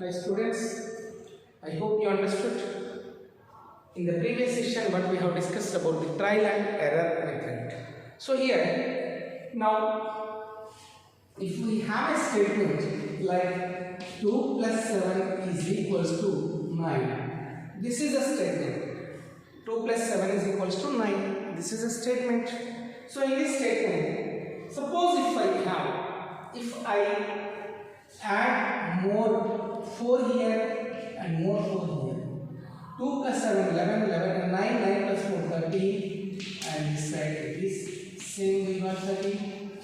Hi students, I hope you understood in the previous session what we have discussed about the trial and error method. So here, now if we have a statement like 2 plus 7 is equals to 9. This is a statement. 2 plus 7 is equals to 9. This is a statement. So in this statement, suppose if I add more 4 here and more 4 here. 2 plus 7, 11, 11 and 9, 9 plus 4, 13 and this side it is same we got 13.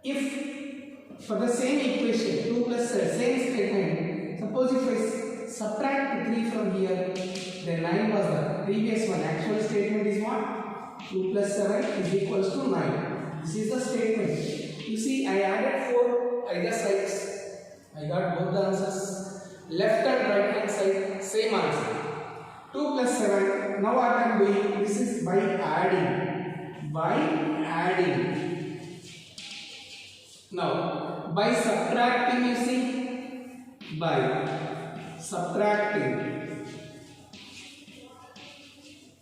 If for the same equation 2 plus 7, same statement, suppose if I subtract 3 from here, then 9 was the previous one. Actual statement is what? 2 plus 7 is equals to 9. This is the statement. You see, I added 4 either sides. I got both the answers. Left and right hand side, same answer. 2 plus 7. Now what I am doing? This is by adding. By adding. Now, by subtracting, you see? By subtracting.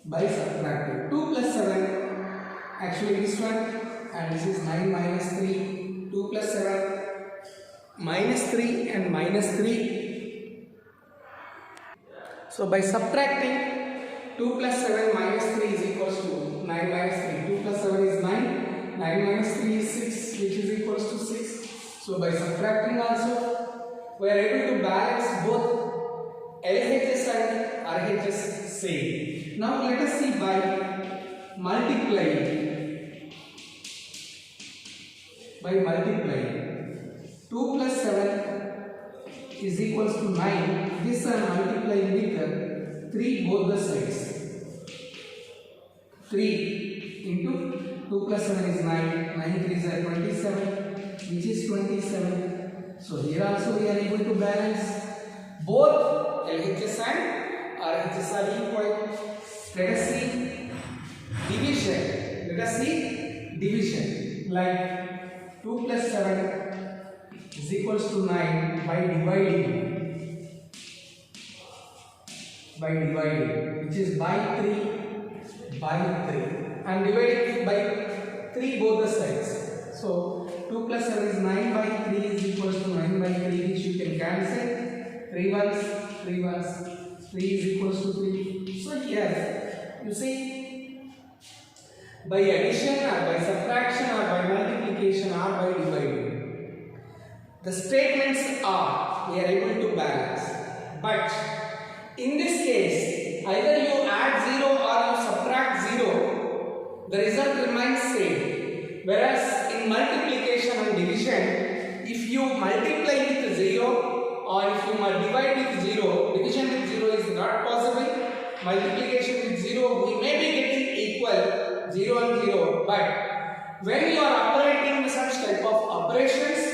By subtracting. 2 plus 7. Actually, this one. And this is 9 minus 3. 2 plus 7. Minus 3 and minus 3. So by subtracting 2 plus 7 minus 3 is equals to 9 minus 3. 2 plus 7 is 9. 9 minus 3 is 6, which is equals to 6. So by subtracting also, we are able to balance both LHS and RHS same. Now let us see by multiplying. By multiplying. 2 plus 7 is equals to 9. This I am multiplying with 3 both the sides. 3 into 2 plus 7 is 9. 9 3s are 27, which is 27. So here also we are able to balance both LHS and RHS are equal. Let us see division. Let us see division. Like 2 plus 7 is equals to 9 by dividing, which is by 3, I am dividing by 3 both the sides. So 2 plus 7 is 9 by 3 is equals to 9 by 3, which you can cancel. 3 ones, 3 ones, 3 is equals to 3. So here you see, by addition or by subtraction or by multiplication or by dividing, the statements are, we are able to balance. But in this case, either you add 0 or you subtract 0, the result remains same. Whereas in multiplication and division, if you multiply with 0 or if you divide with 0, division with 0 is not possible. Multiplication with 0, we may be getting equal 0 and 0. But when you are operating such type of operations,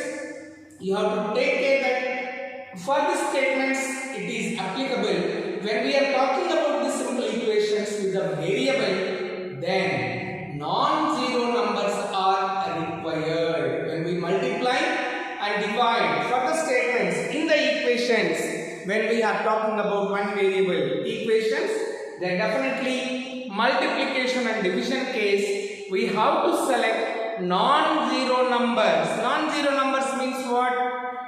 you have to take care that for the statements it is applicable. When we are talking about the simple equations with a variable, then non-zero numbers are required. When we multiply and divide for the statements in the equations, when we are talking about one variable equations, then definitely multiplication and division case, we have to select non-zero numbers. Non-zero numbers means what?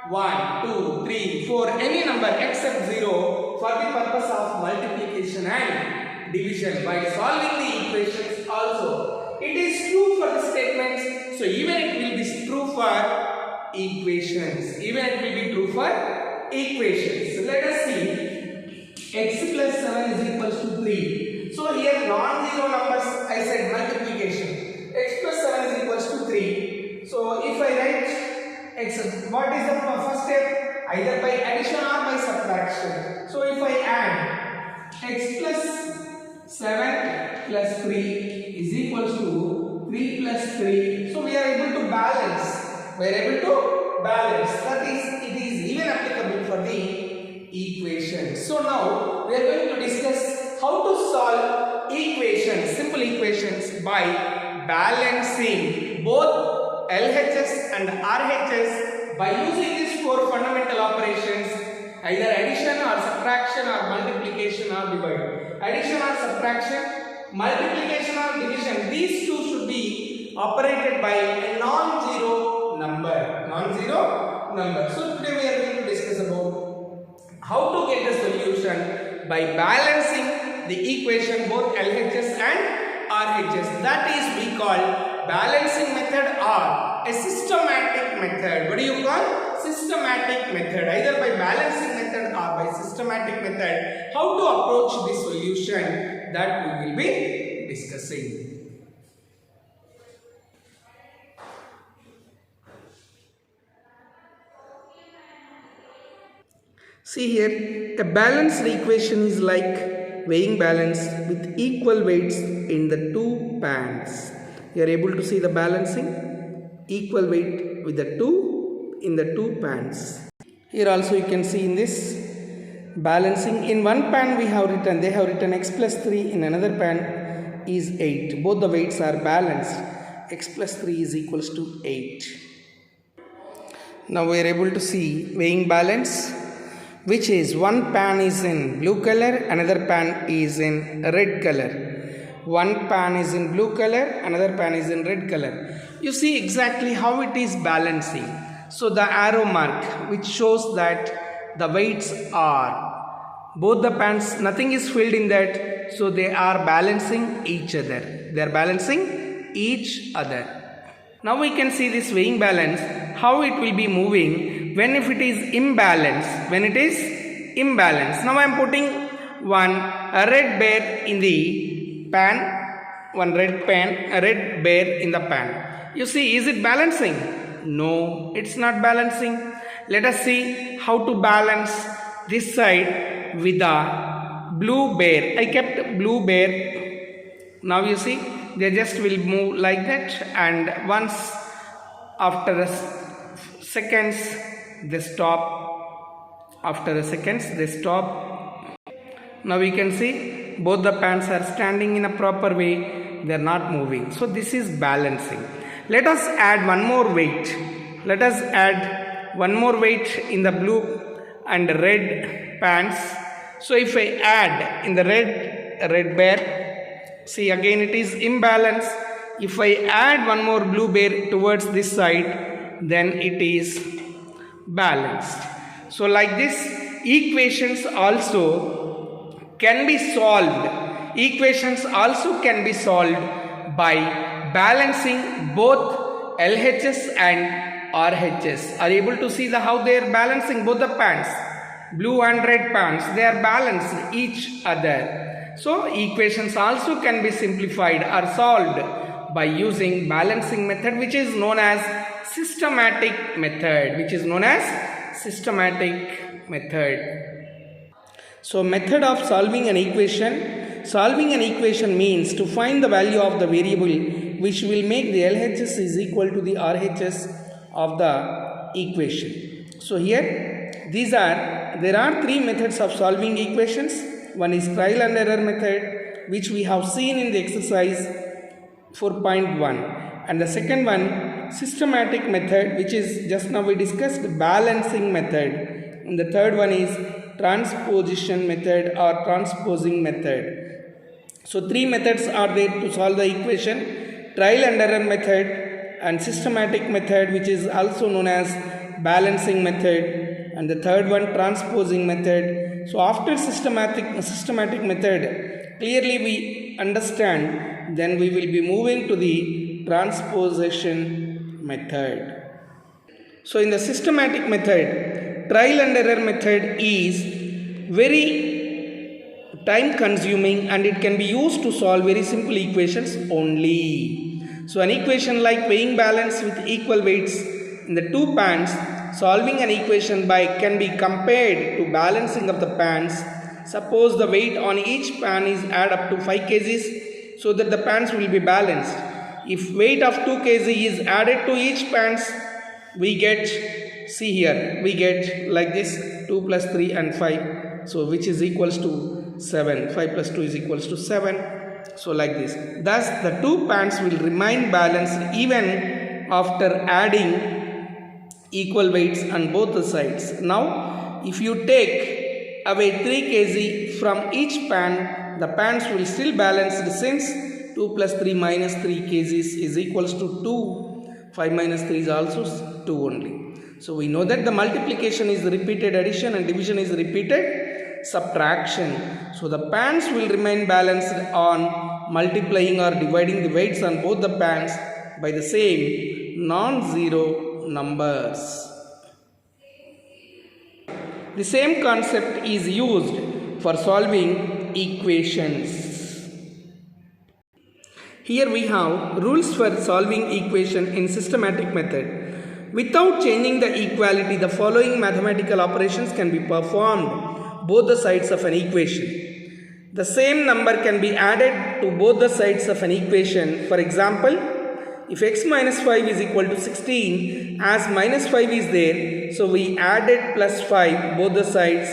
1, 2, 3, 4, any number except 0 for the purpose of multiplication and division. By solving the equations also, it is true for the statements. So even it will be true for equations. Even it will be true for equations. So let us see. X plus 7 is equals to 3. So here non-zero numbers, I said multiplication. X plus 7 is equals to 3. So if I write x, what is the first step? Either by addition or by subtraction. So if I add x plus 7 plus 3 is equals to 3 plus 3. So we are able to balance. We are able to balance. That is, it is even applicable for the equations. So now we are going to discuss how to solve equations, simple equations by balancing both LHS and RHS by using these 4 fundamental operations either addition or subtraction or multiplication or divide. Addition or subtraction, multiplication or division, these two should be operated by a non-zero number. Non-zero number. So today we are going to discuss about how to get a solution by balancing the equation both LHS and RHS. That is we call balancing method or a systematic method. What do you call? Systematic method. Either by balancing method or by systematic method. How to approach the solution, that we will be discussing. See here, a balanced equation is like weighing balance with equal weights in the two pans. You are able to see the balancing, equal weight with the two in the two pans. Here also you can see in this balancing, in one pan they have written x plus 3, in another pan is 8. Both the weights are balanced. X plus 3 is equals to 8. Now we are able to see weighing balance, which is one pan is in blue color, another pan is in red color. One pan is in blue color, another pan is in red color. You see exactly how it is balancing. So the arrow mark which shows that the weights are, both the pans, nothing is filled in that, so they are balancing each other. They are balancing each other. Now we can see this weighing balance, how it will be moving when if it is imbalanced. When it is imbalanced. Now I am putting one red bear in the pan, one red bear in the pan. You see, is it balancing? No, it's not balancing. Let us see how to balance this side with the blue bear. I kept blue bear. Now you see, they just will move like that, and once after a seconds they stop. After a seconds they stop. Now we can see both the pans are standing in a proper way. They are not moving. So this is balancing. Let us add one more weight. Let us add one more weight in the blue and red pans. So if I add in the red bear, see again it is imbalance. If I add one more blue bear towards this side, then it is balanced. So like this, equations also can be solved. Equations also can be solved by balancing both LHS and RHS. Are you able to see how they are balancing both the pans? Blue and red pans, they are balancing each other. So equations also can be simplified or solved by using balancing method, which is known as systematic method. So method of solving an equation. Solving an equation means to find the value of the variable which will make the LHS is equal to the RHS of the equation. So here there are three methods of solving equations. One is trial and error method, which we have seen in the exercise 4.1, and the second one systematic method, which is just now we discussed balancing method, and the third one is transposition method or transposing method. So three methods are there to solve the equation: trial and error method and systematic method, which is also known as balancing method, and the third one transposing method. So after systematic method, clearly we understand, then we will be moving to the transposition method. So in the systematic method, trial and error method is very time consuming and it can be used to solve very simple equations only. So an equation like weighing balance with equal weights in the two pans, solving an equation can be compared to balancing of the pans. Suppose the weight on each pan is add up to 5 kgs, so that the pans will be balanced. If weight of 2 kg is added to each pans, we get, see here, we get like this 2 plus 3 and 5, so which is equals to 7. 5 plus 2 is equals to 7. So like this. Thus the two pans will remain balanced even after adding equal weights on both the sides. Now if you take away 3 kg from each pan, the pans will still balance since 2 plus 3 minus 3 kg is equals to 2. 5 minus 3 is also 2 only. So we know that the multiplication is repeated addition and division is repeated subtraction. So the pans will remain balanced on multiplying or dividing the weights on both the pans by the same non-zero numbers. The same concept is used for solving equations. Here we have rules for solving equation in systematic method. Without changing the equality, the following mathematical operations can be performed both the sides of an equation. The same number can be added to both the sides of an equation. For example, if x minus 5 is equal to 16, as minus 5 is there, so we added plus 5 both the sides,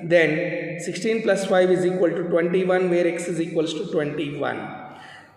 then 16 plus 5 is equal to 21, where x is equals to 21.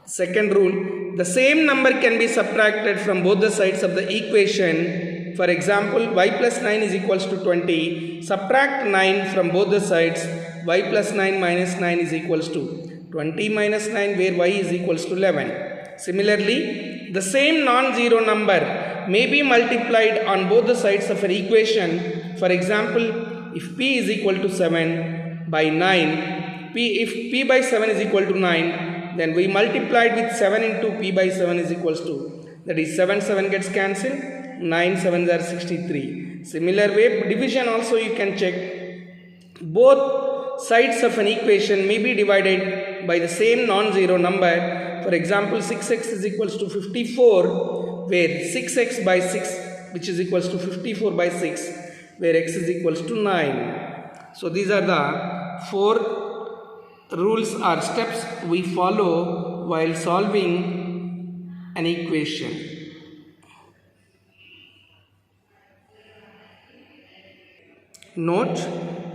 Second rule, the same number can be subtracted from both the sides of the equation. For example, y plus 9 is equals to 20. Subtract 9 from both the sides. Y plus 9 minus 9 is equals to 20 minus 9, where y is equals to 11. Similarly, the same non-zero number may be multiplied on both the sides of an equation. For example, if p is equal to 7 by 9, if p by 7 is equal to 9, then we multiplied with 7 into p by 7 is equals to, that is 7 gets cancelled, 9 7s are 63. Similar way, division also you can check. Both sides of an equation may be divided by the same non-zero number. For example, 6x is equals to 54, where 6x by 6, which is equals to 54 by 6, where x is equals to 9. So these are the 4 rules or steps we follow while solving an equation. Note,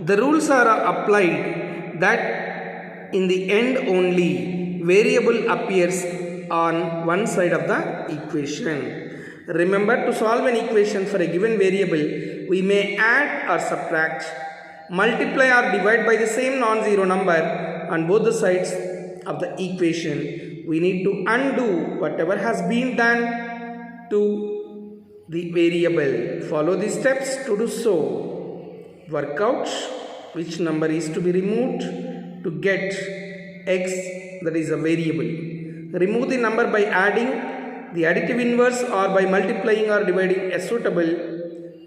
the rules are applied that in the end only variable appears on one side of the equation. Remember, to solve an equation for a given variable, we may add or subtract, multiply or divide by the same non-zero number on both the sides of the equation. We need to undo whatever has been done to the variable. Follow the steps to do so. Work out which number is to be removed to get x, that is a variable. Remove the number by adding the additive inverse or by multiplying or dividing as suitable.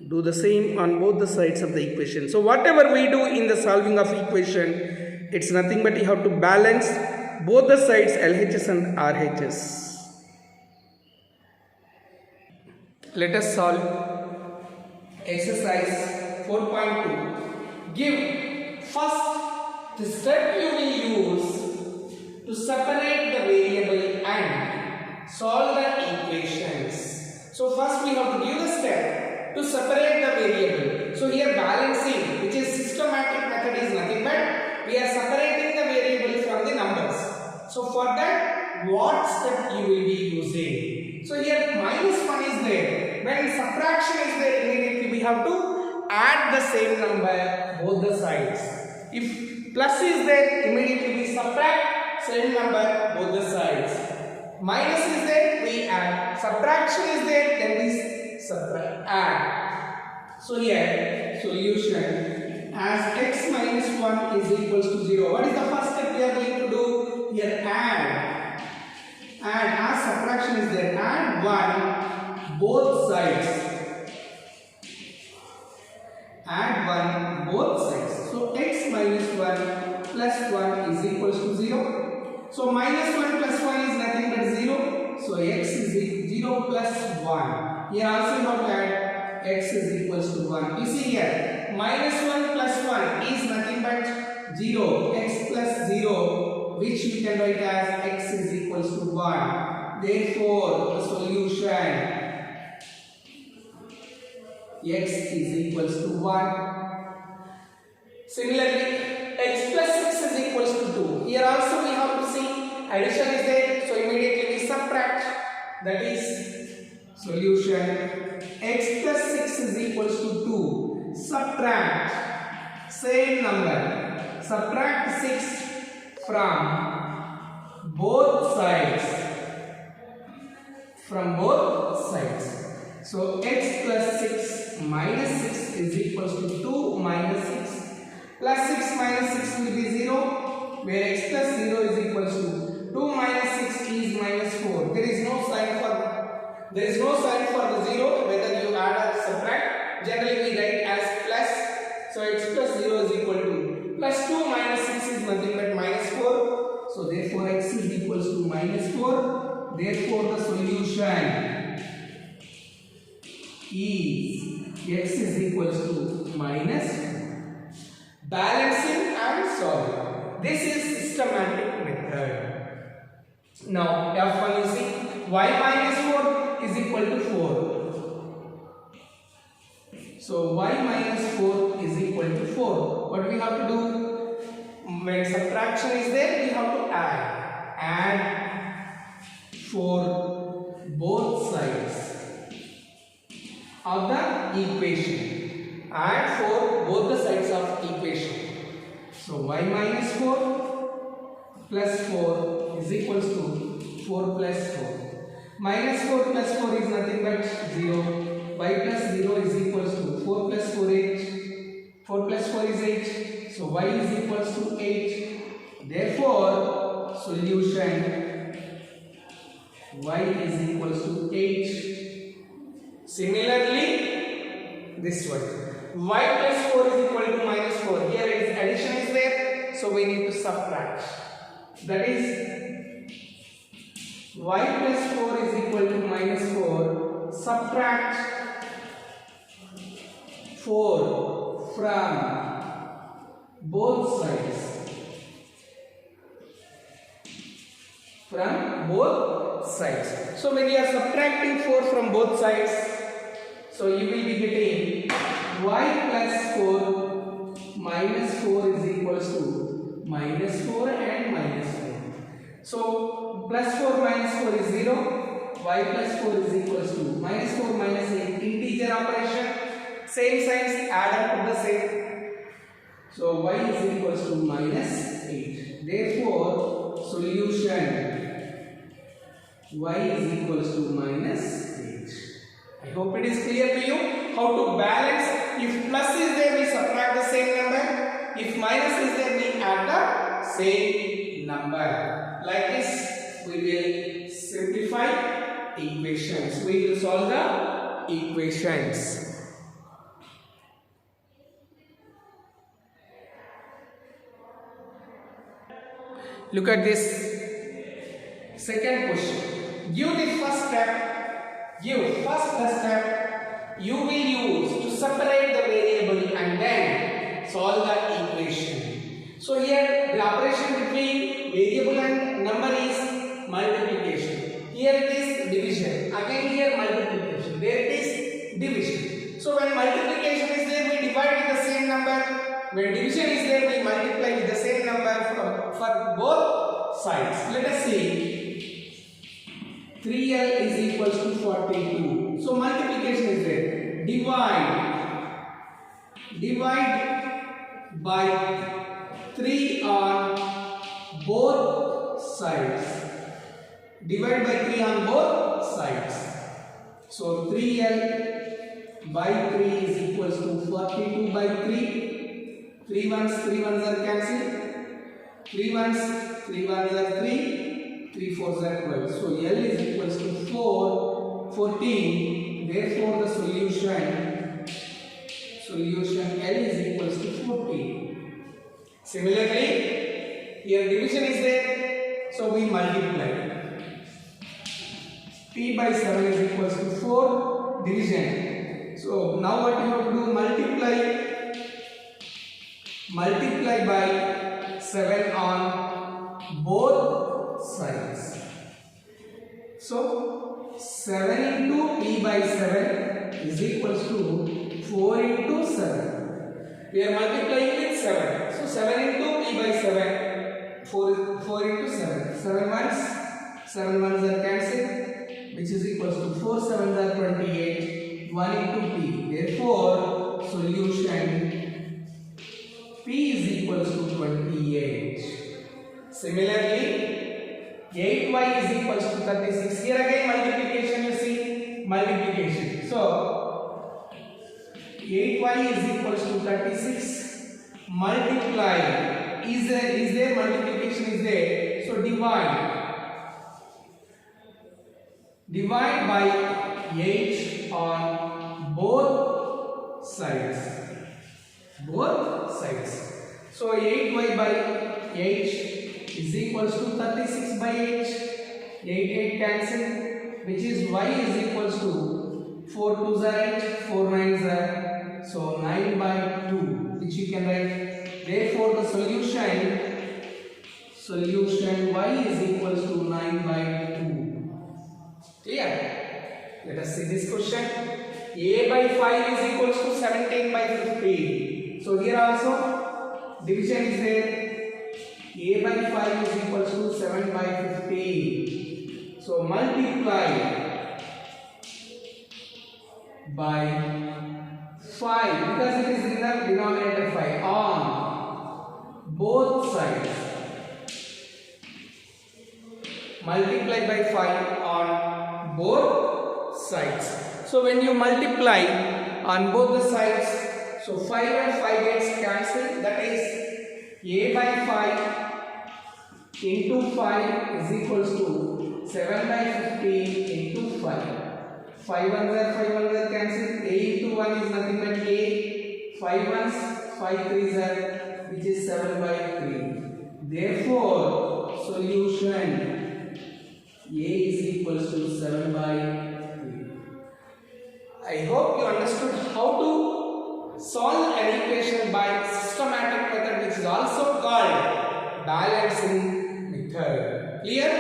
Do the same on both the sides of the equation. So whatever we do in the solving of equation, it's nothing but you have to balance both the sides, LHS and RHS. Let us solve exercise 4.2. Give first the step you will use to separate the variable and solve the equations. So first we have to give the step to separate the variable. So here balancing, which is systematic method, is nothing but we are separating the variable from the numbers. So for that, what step you will be using? So here minus 1 is there. When subtraction is there, immediately we have to add the same number both the sides. If plus is there, immediately we subtract same number both the sides. Minus is there, we add. Subtraction is there, then we subtract, add. So here, solution. As x minus 1 is equals to 0. What is the first step we are going to do? Here add. As subtraction is there, add 1 both sides. Add 1 both sides. So x minus 1 plus 1 is equals to 0. So minus 1 plus 1 is nothing but 0. So x is 0 plus 1. Here also you have to add x is equals to 1. You see here. Minus 1 plus 1 is nothing but 0. X plus 0, which we can write as x is equals to 1. Therefore, the solution x is equals to 1. Similarly, x plus 6 is equals to 2. Here also we have to see addition is there. So immediately we subtract. That is solution x plus 6 is equals to 2. Subtract same number. Subtract 6 from both sides. From both sides. So x plus 6 minus 6 is equals to 2 minus 6. Plus 6 minus 6 will be 0. Where x plus 0 is equals to 2 minus 6 is minus 4. There is no sign for the 0 whether you add or subtract. Generally we write as plus. So x plus 0 is equal to plus 2 minus 6 is nothing but minus 4. So therefore x is equals to minus 4. Therefore the solution is x is equals to minus 4. Balancing and solving. This is systematic method. Now F1 you see y minus 4 is equal to 4. So y minus 4 is equal to 4. What we have to do? When subtraction is there, we have to add. Add for both sides of the equation. Add for both the sides of equation. So y minus 4 plus 4 is equals to 4 plus 4. Minus 4 plus 4 is nothing but 0. Y plus 0 is equals to 4 plus 4 8. 4 plus 4 is 8. So y is equals to 8. Therefore solution y is equals to 8. Similarly this one y plus 4 is equal to minus 4. Here is addition is there, so we need to subtract. That is y plus 4 is equal to minus 4. Subtract 4 from both sides. From both sides. So when you are subtracting 4 from both sides, so you will be getting y plus 4 minus 4 is equals to minus 4 and minus 4. So plus 4 minus 4 is 0. Y plus 4 is equals to minus 4 minus 8. Integer operation. Same signs add up to the same. So y is equals to minus 8. Therefore solution y is equals to minus 8. I hope it is clear to you how to balance. If plus is there, we subtract the same number. If minus is there, we add the same number. Like this, we will simplify equations. We will solve the equations. Look at this second question. Give the first step. You will use to separate the variable and then solve the equation. So here the operation between variable and number is multiplication. Here it is division. Again here multiplication. There it is division. So when multiplication is there, we divide with the same number. When division is there, we multiply with the same number for both sides. Let us see. 3l is equals to 42. So multiplication is there. Divide by 3 on both sides. Divide by 3 on both sides. So 3l by 3 is equals to 42 by 3. 3 ones are cancelled. 3 ones are 3. 3 4s are 12. So L is equals to 4, 14. Therefore the solution L is equals to 14. Similarly, here division is there, so we multiply. P by 7 is equals to 4, division. So now what you have to do? Multiply by 7 on both sides. So 7 into P by 7 is equals to 4 into 7. We are multiplying with 7. So 7 into P by 7, 4 into 7. 7 ones are cancelled, which is equals to 4 7s are 28. 1 into P. Therefore solution equals to 28. Similarly, 8y is equals to 36. Here again multiplication, you see, multiplication. So 8y is equals to 36. Multiply is there multiplication is there. So divide by 8 on both sides. So 8y by 8 is equals to 36 by 8. 8 cancel, which is y is equals to 4 2s are 8, 4 9s are, so 9 by 2, which you can write. Therefore the solution y is equals to 9 by 2. Clear? Let us see this question. A by 5 is equals to 17 by 15. So here also division is there. A by 5 is equals to 7 by 15. So multiply by 5 because it is in the denominator 5 on both sides. Multiply by 5 on both sides. So when you multiply on both the sides, so 5 and 5 gets cancelled. That is a by 5 into 5 is equals to 7 by 15 into 5. 5 ones are cancelled. A into 1 is nothing but a. 5 ones, 5 threes are, which is 7 by 3. Therefore, solution A is equals to 7 by 3. I hope you understood how to solve an equation by systematic method, which is also called balancing method. Clear?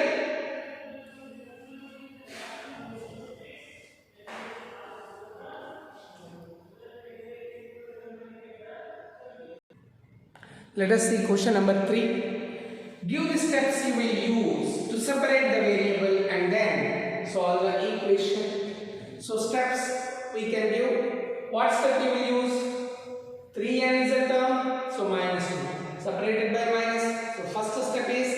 Let us see question number 3. Give the steps you will use to separate the variable and then solve the equation. So steps we can give. What step you will use? 3n is a term, so minus 2. Separated by minus. So first step is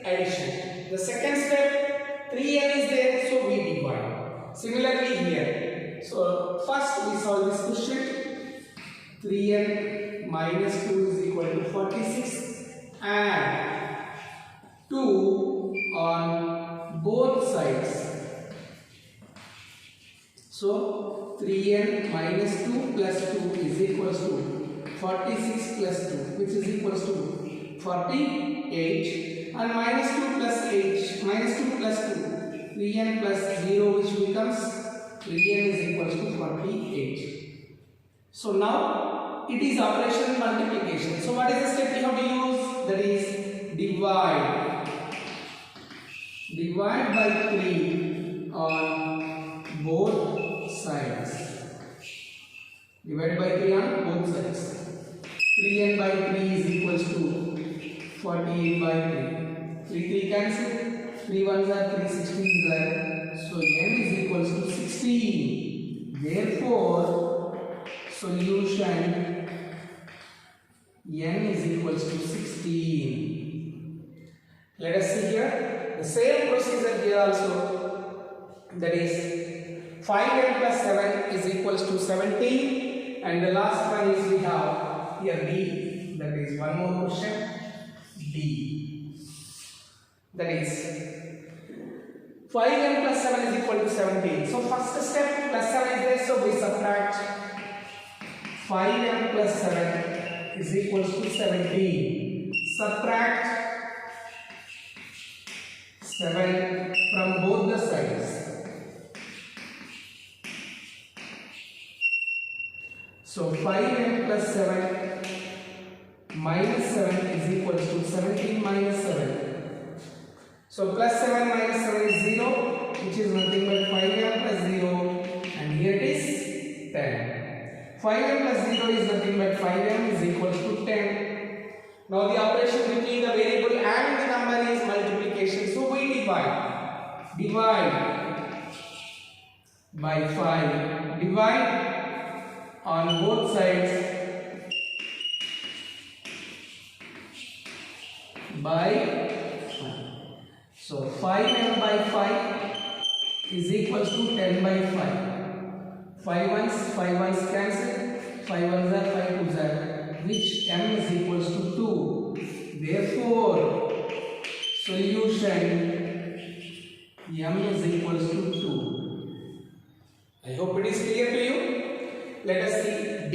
addition. The second step, 3n is there, so we divide. Similarly here. So first we solve this question. 3n minus 2 is equal to 46 and 2 on both sides. So 3n minus 2 plus 2 is equals to 46 plus 2, which is equals to 48, and minus 2 plus 8, minus 2 plus 2, 3n plus 0, which becomes 3n is equals to 48. So now it is operational multiplication. So what is the step you have to use? That is divide by 3 on both sides. Divide by 3 on both sides. 3n by 3 is equals to 48 by 3. 3 cancel. 3 ones are 3, 16s are. So n is equals to 16. Therefore, solution n is equals to 16. Let us see here. The same procedure here also. That is 5n plus 7 is equals to 17. And the last one is we have here D. That is one more question. D. That is 5n plus 7 is equal to 17. So first step plus 7 is there. So we subtract 5n plus 7 is equals to 17. Subtract 7 from both the sides. So 5n plus 7 minus 7 is equals to 17 minus 7. So plus 7 minus 7 is 0, which is nothing but 5n plus 0, and here it is 10. 5n plus 0 is nothing but 5n is equals to 10. Now the operation between the variable and the number is multiplication. So we divide by 5. Divide on both sides. by 5. So 5m by 5 is equals to 10 by 5. 5 ones cancel, 5 ones are 5 twos are, which m is equals to 2. Therefore, solution m is equals to 2. I hope it is clear to you. Let us see D.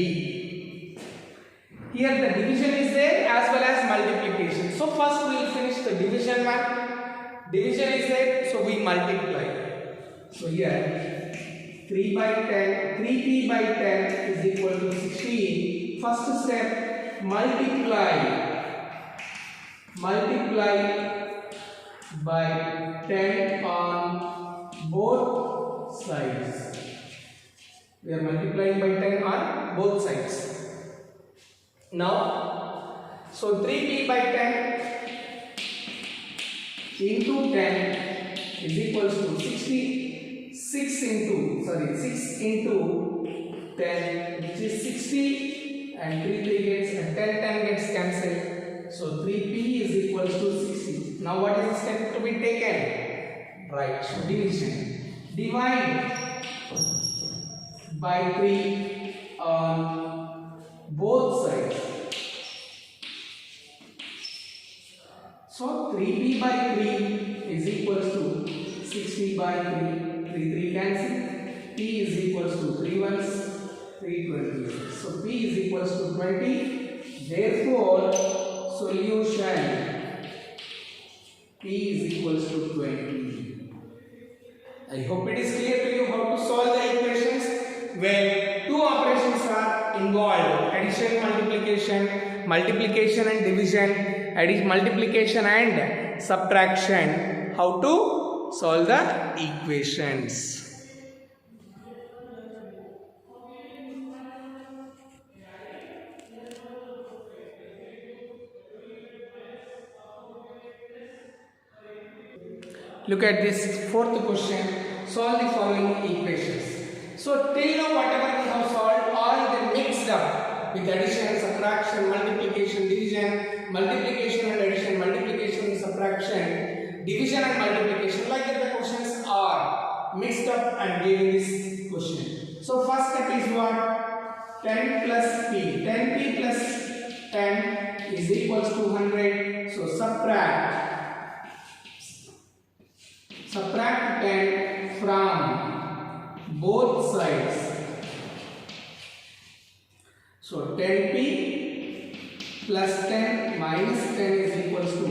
Here the division is there as well as multiplication. So first we will finish the division one. Division is there, so we multiply. So here 3 by 10, 3p by 10 is equal to 16. First step, multiply by 10 on both sides. We are multiplying by 10 on both sides. Now, so 3p by 10 into 10 is equals to 6 into 10, which is 60, and 3 gets and 10 gets cancelled. So 3p is equals to 60. Now what is the step to be taken? Right, so division. Divide by 3 on both sides. So 3p by 3 is equals to 60 by 3. 3 cancel. P is equals to 3 ones, 3 20. So P is equals to 20. Therefore, solution P is equals to 20. I hope it is clear to you how to solve the equations where two operations are involved: addition, multiplication and division, multiplication and subtraction. How to solve the equations. Look at this fourth question. Solve the following equations. So till now whatever we have solved, all they mixed up with addition, subtraction, multiplication, division, multiplication and addition, multiplication and subtraction, division and multiplication. Like that the questions are mixed up and given this question. So first step is what? 10 plus p. 10p plus 10 is equals to 100. So subtract 10 from both sides. So 10p plus 10 minus 10 is equals to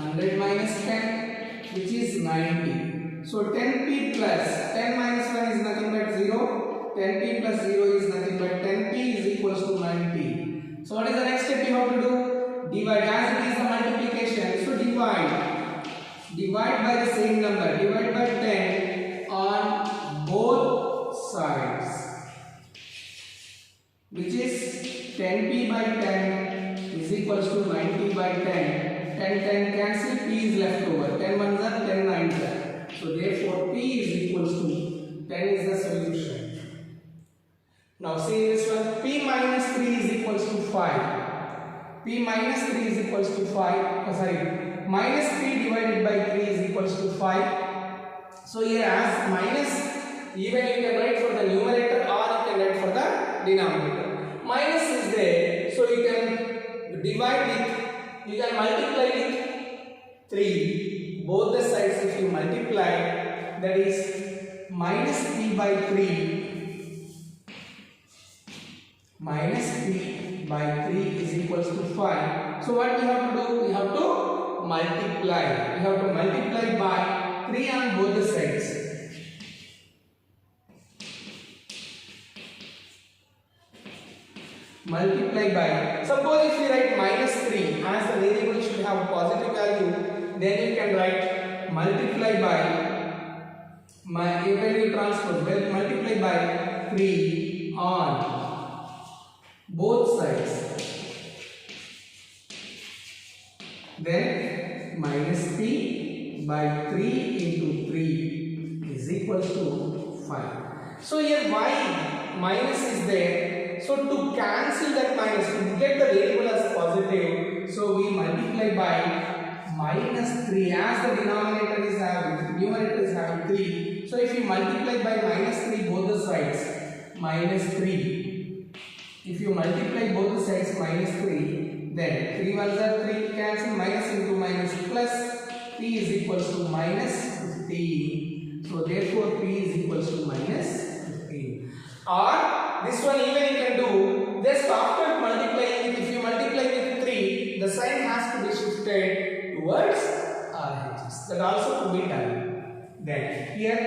100 minus 10, which is 90. So 10p plus 10 minus 1 is nothing but 0. 10p plus 0 is nothing but 10p is equals to 90. So what is the next step you have to do? Divide. As it is the multiplication, so divide by the same number. Divide by 10 on both sides, which is 10p by 10 is equals to 90 by 10. 10 cancel, p is left over. 10 ones are 10 nines are. So therefore p is equals to 10 is the solution. Now see this one. P minus 3 is equals to 5. P minus 3 is equals to 5. Minus 3 divided by 3 is equals to 5. So here as minus, even you can write for the numerator or you can write for the denominator. Minus is there, so you can divide with, you can multiply with 3. Both the sides if you multiply, that is minus p by 3. Minus p by 3 is equals to 5. So what we have to do? We have to multiply. We have to multiply by 3 on both the sides. Multiply by, suppose if we write minus 3 as the variable should have positive value, then you can write multiply by, when you transpose, well, multiply by 3 on both sides. Then minus p by 3 into 3 is equals to 5. So here why minus is there? So to cancel that minus, to get the variable as positive, so we multiply by minus 3, as the denominator is having, numerator is having 3. So if you multiply by minus 3 both the sides, minus 3. If you multiply both the sides minus 3, then 3 ones are 3, cancel, minus into minus plus, p is equals to minus 15. So therefore p is equals to minus 15. Or this one even you can do, just after multiplying it, if you multiply with 3, the sign has to be shifted towards RHS. That also could be done. Then here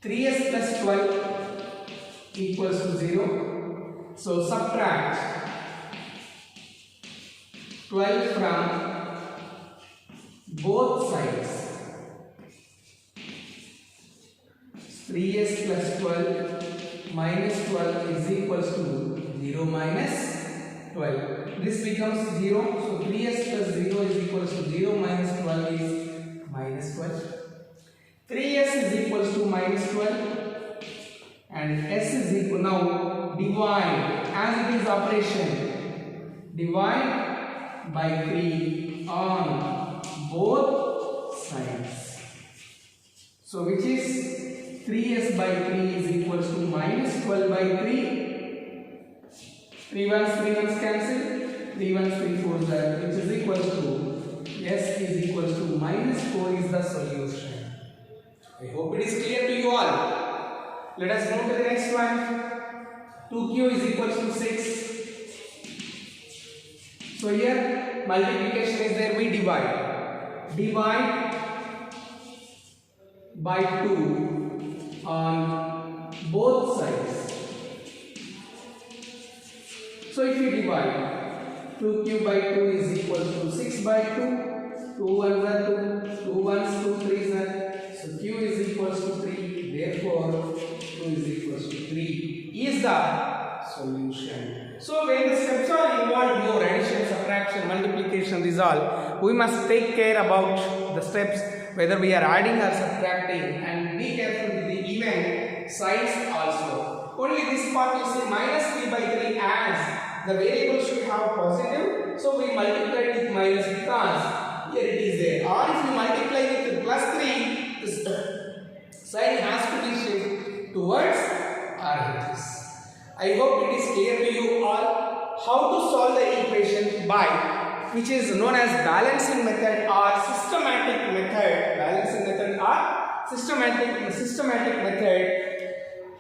3s plus 12 equals to 0. So subtract 12 from both sides. 3s plus 12 minus 12 is equals to 0 minus 12. This becomes 0. So 3s plus 0 is equals to 0 minus 12 is minus 12. 3s is equals to minus 12. And s is equal, now divide, as it is operation, divide by 3 on both sides. So which is 3s by 3 is equals to minus 12 by 3. 3 ones cancel, 3 ones 3 4s are, which is equals to, s is equals to minus 4 is the solution. I hope it is clear to you all. Let us move to the next one. 2q is equals to 6. So here multiplication is there, we divide. Divide by 2 on both sides. So if you divide, 2q by 2 is equal to 6 by 2. 2 ones are 2, 2 ones, 2 3s are. So q is equals to 3. Therefore 2 is equals to 3 is the solution. So when the steps are involved more, addition, subtraction, multiplication, resolve, we must take care about the steps, whether we are adding or subtracting, and be careful with the even signs also. Only this part you see minus 3 by 3, as the variable should have positive, so we multiply it with minus because here it is there. Or if you multiply it with plus 3, this sign has to be shifted towards RHS. I hope it is clear to you all how to solve the equation by, which is known as balancing method or systematic method. Balancing method or systematic method.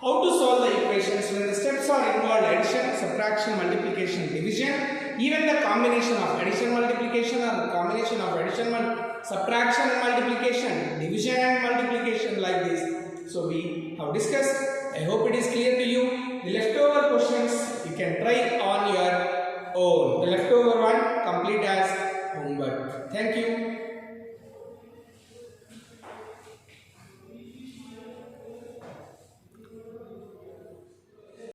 How to solve the equations when the steps are involved: addition, subtraction, multiplication, division, even the combination of addition, multiplication, or the combination of addition, subtraction and multiplication, division and multiplication, like this. So we have discussed. I hope it is clear to you. The leftover questions you can try on your own. The leftover one complete as